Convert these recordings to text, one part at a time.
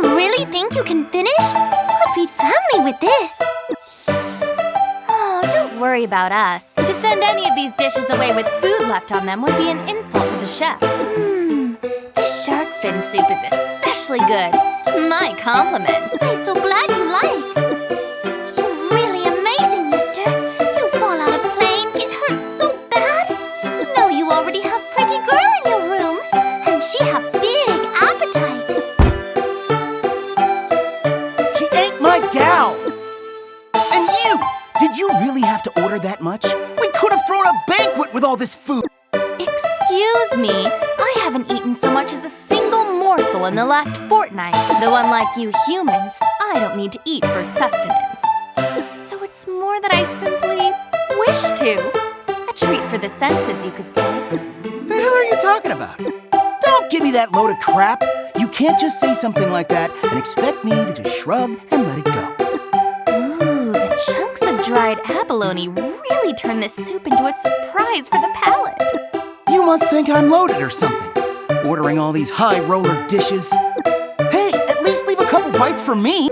You really think you can finish? Could feed family with this. Oh, don't worry about us. To send any of these dishes away with food left on them would be an insult to the chef. This shark fin soup is especially good. My compliment. I'm so glad you like. You're really amazing, mister. You fall out of plane, get hurt so bad. No, you already have pretty girl in your room. And she have big appetite. She ain't my gal! And you! Did you really have to order that much? We could have thrown a banquet with all this food! Excuse me, I haven't eaten so much as a single morsel in the last fortnight. Though unlike you humans, I don't need to eat for sustenance. So it's more that I simply wish to. A treat for the senses, you could say. The hell are you talking about? Don't give me that load of crap! You can't just say something like that and expect me to just shrug and let it go. Ooh, the chunks of dried abalone really turn this soup into a surprise for the palate. You must think I'm loaded or something, ordering all these high-roller dishes. Hey, at least leave a couple bites for me.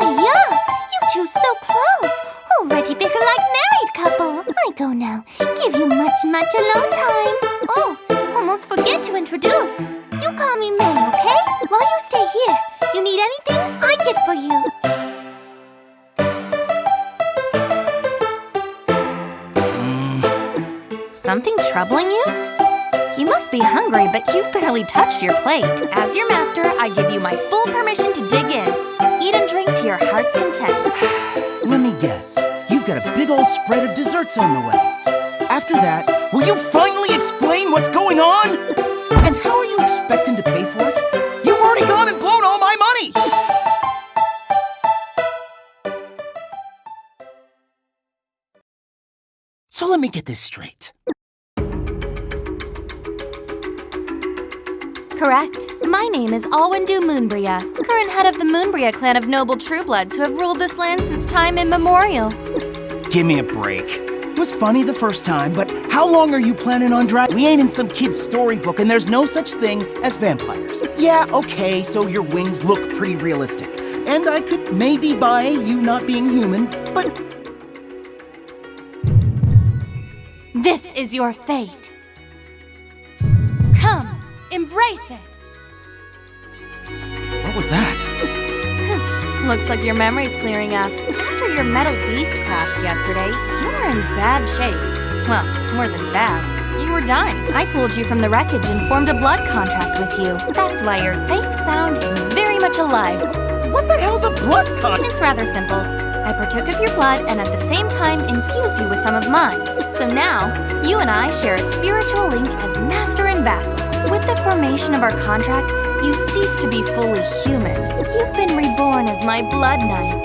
Yeah, you two so close. Already bigger like married couple. I go now. Give you much alone time. Oh, almost forget to introduce. You call me May, okay? While you stay here, you need anything, I get for you. Something troubling you? You must be hungry, but you've barely touched your plate. As your master, I give you my full permission to dig in. Eat and drink to your heart's content. Let me guess. You've got a big old spread of desserts on the way. After that, will you finally explain what's going on? And how are you expecting to pay for it? You've already gone and blown all my money! So let me get this straight. Correct. My name is Alwyndu Moonbria, current head of the Moonbria clan of noble truebloods who have ruled this land since time immemorial. Give me a break. It was funny the first time, but how long are you planning on driving? We ain't in some kid's storybook and there's no such thing as vampires. Yeah, okay, so your wings look pretty realistic. And I could maybe buy you not being human, but... This is your fate. Come, embrace it. What was that? Looks like your memory's clearing up. After your metal beast crashed yesterday, you were in bad shape. Well, more than bad. You were dying. I pulled you from the wreckage and formed a blood contract with you. That's why you're safe, sound, and very much alive. What the hell's a blood contract? It's rather simple. I partook of your blood and at the same time infused you with some of mine. So now, you and I share a spiritual link as master and vassal. With the formation of our contract, you cease to be fully human. You've been reborn as my blood knight,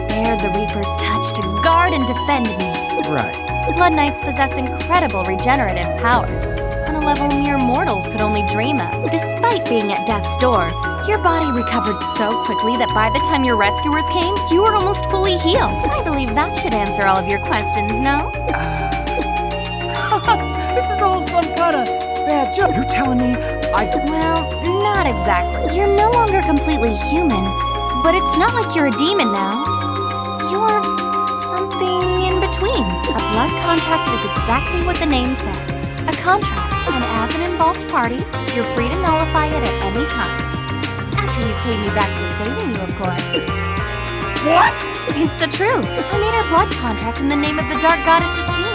spared the Reaper's touch to guard and defend me. Right. Blood knights possess incredible regenerative powers, on a level mere mortals could only dream of. Despite being at death's door, your body recovered so quickly that by the time your rescuers came, you were almost fully healed. I believe that should answer all of your questions, no? This is all some kind of bad joke. You're telling me Well, not exactly. You're no longer completely human, but it's not like you're a demon now. You're something in between. A blood contract is exactly what the name says. A contract, and as an involved party, you're free to nullify it at any time. After you paid me back for saving you, of course. What? It's the truth. I made our blood contract in the name of the dark goddess Athena.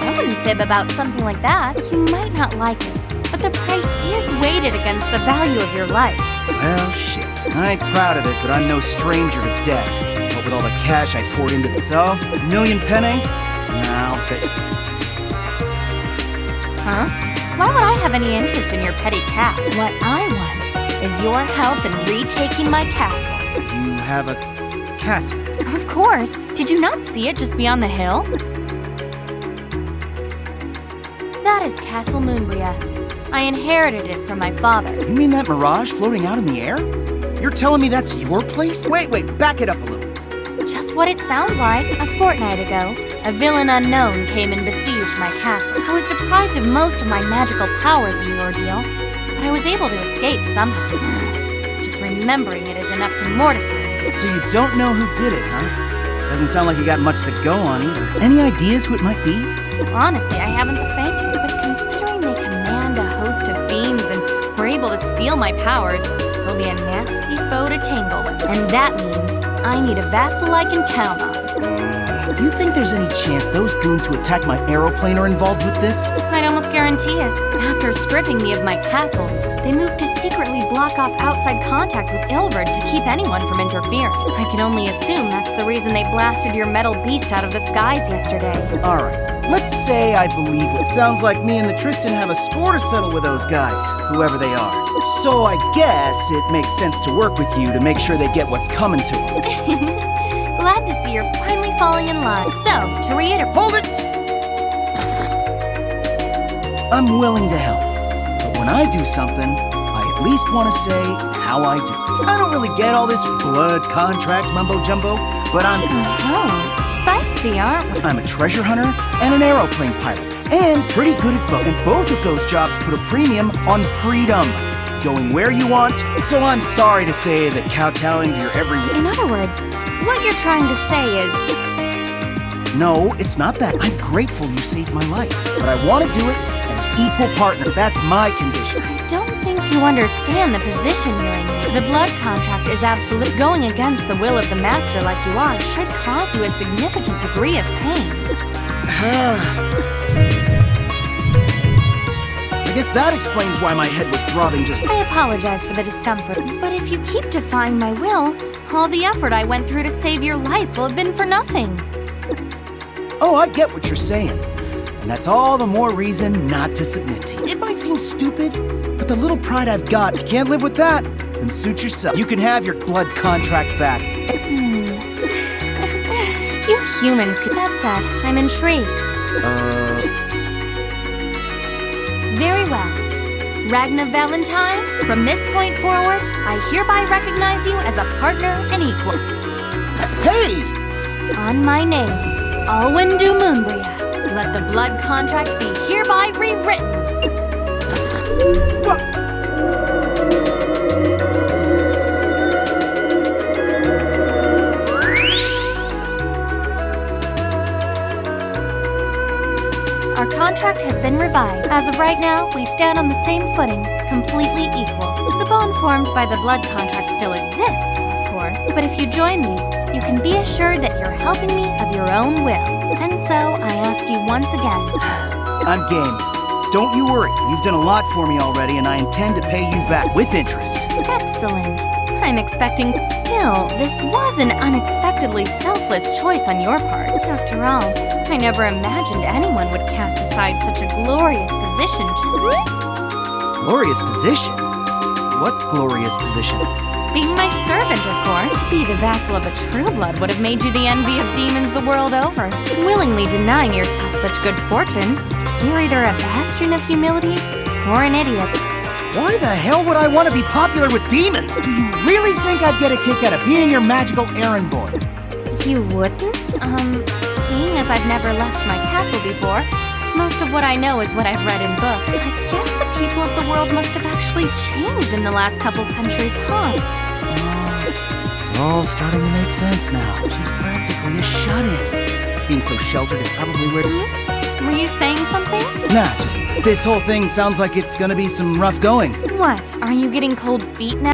I wouldn't fib about something like that. You might not like it, but the price is weighted against the value of your life. Well, shit. I ain't proud of it, but I'm no stranger to debt. What with all the cash I poured into this, a million penny? Now, but... Huh? Why would I have any interest in your petty cat? What I want is your help in retaking my castle. You have a castle? Of course. Did you not see it just beyond the hill? That is Castle Moonbria. I inherited it from my father. You mean that mirage floating out in the air? You're telling me that's your place? Wait, back it up a little. Just what it sounds like. A fortnight ago, a villain unknown came and besieged my castle. I was deprived of most of my magical powers in the ordeal, but I was able to escape somehow. Just remembering it is enough to mortify me. So you don't know who did it, huh? Doesn't sound like you got much to go on either. Any ideas who it might be? Honestly, I haven't the faintest, but considering they command a host of fiends and were able to steal my powers, they'll be a nasty foe to tangle with. And that means I need a vassal I can count on. You think there's any chance those goons who attacked my aeroplane are involved with this? I'd almost guarantee it. After stripping me of my castle, they moved to secretly block off outside contact with Ilvard to keep anyone from interfering. I can only assume that's the reason they blasted your metal beast out of the skies yesterday. Alright, let's say I believe it. Sounds like me and the Tristan have a score to settle with those guys, whoever they are. So I guess it makes sense to work with you to make sure they get what's coming to them. Glad to see you're finally falling in line. So, to reiterate— Hold it! I'm willing to help, but when I do something, I at least want to say how I do it. I don't really get all this blood contract mumbo-jumbo, but feisty, aren't we? I'm a treasure hunter and an aeroplane pilot, and pretty good at both. And both of those jobs put a premium on freedom. Going where you want, so I'm sorry to say that kowtowing to your every— In other words, what you're trying to say is— No, it's not that. I'm grateful you saved my life, but I want to do it as equal partner. That's my condition. I don't think you understand the position you're in. The blood contract is absolute. Going against the will of the master like you are should cause you a significant degree of pain. I guess that explains why my head was throbbing just— I apologize for the discomfort, but if you keep defying my will, all the effort I went through to save your life will have been for nothing. Oh, I get what you're saying. And that's all the more reason not to submit to you. It might seem stupid, but the little pride I've got, if you can't live with that, then suit yourself. You can have your blood contract back. You humans could— That said, I'm intrigued. Very well. Ragna Valentine, from this point forward, I hereby recognize you as a partner and equal. Hey! On my name, Alwyn du Moonbria, let the blood contract be hereby rewritten. What? Our contract has been revised. As of right now, we stand on the same footing, completely equal. The bond formed by the blood contract still exists, of course, but if you join me, you can be assured that you're helping me of your own will. And so, I ask you once again. I'm game. Don't you worry. You've done a lot for me already, and I intend to pay you back with interest. Excellent. I'm expecting— Still, this was an unexpectedly selfless choice on your part. After all, I never imagined anyone would cast aside such a glorious position just— Glorious position? What glorious position? Being my servant, of course. To be the vassal of a true blood would have made you the envy of demons the world over. Willingly denying yourself such good fortune, you're either a bastion of humility or an idiot. Why the hell would I want to be popular with demons? Do you really think I'd get a kick out of being your magical errand boy? You wouldn't? Seeing as I've never left my castle before, most of what I know is what I've read in books. I guess the people of the world must have actually changed in the last couple centuries, huh? It's all starting to make sense now. She's practically a shut-in. Being so sheltered is probably where— Were you saying something? Nah, just this whole thing sounds like it's gonna be some rough going. What? Are you getting cold feet now?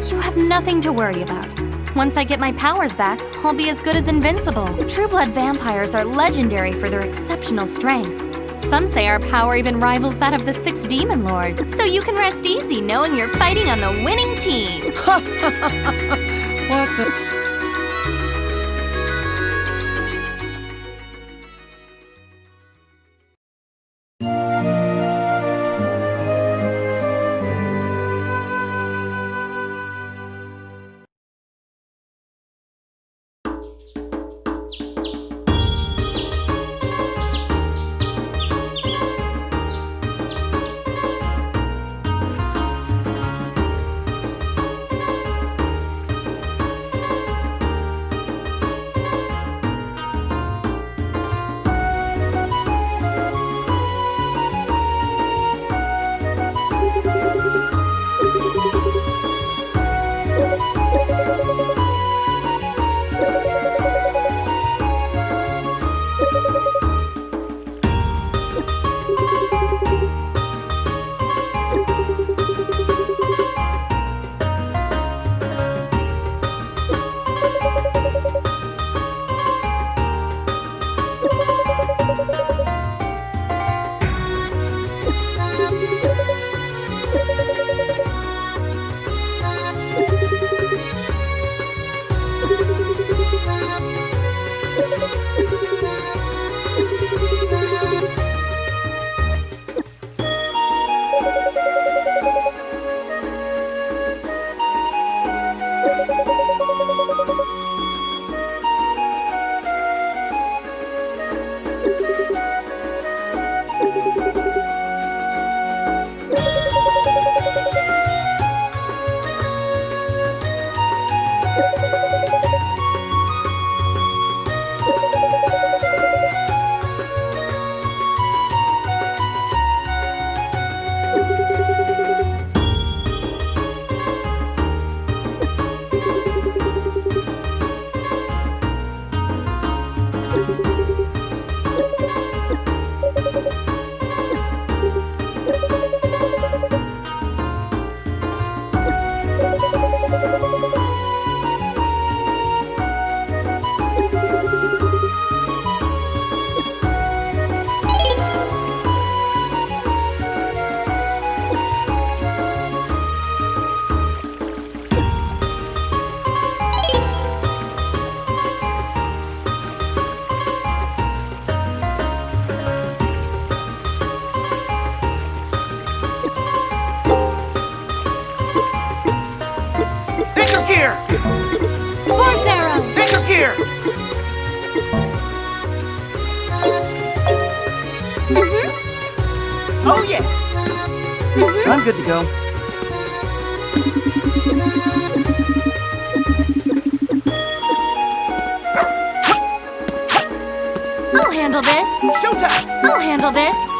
You have nothing to worry about. Once I get my powers back, I'll be as good as invincible. True blood vampires are legendary for their exceptional strength. Some say our power even rivals that of the 6 demon lords. So you can rest easy knowing you're fighting on the winning team. What the— Force arrow! Finger gear! Oh yeah! I'm good to go. I'll handle this. Showtime! I'll handle this.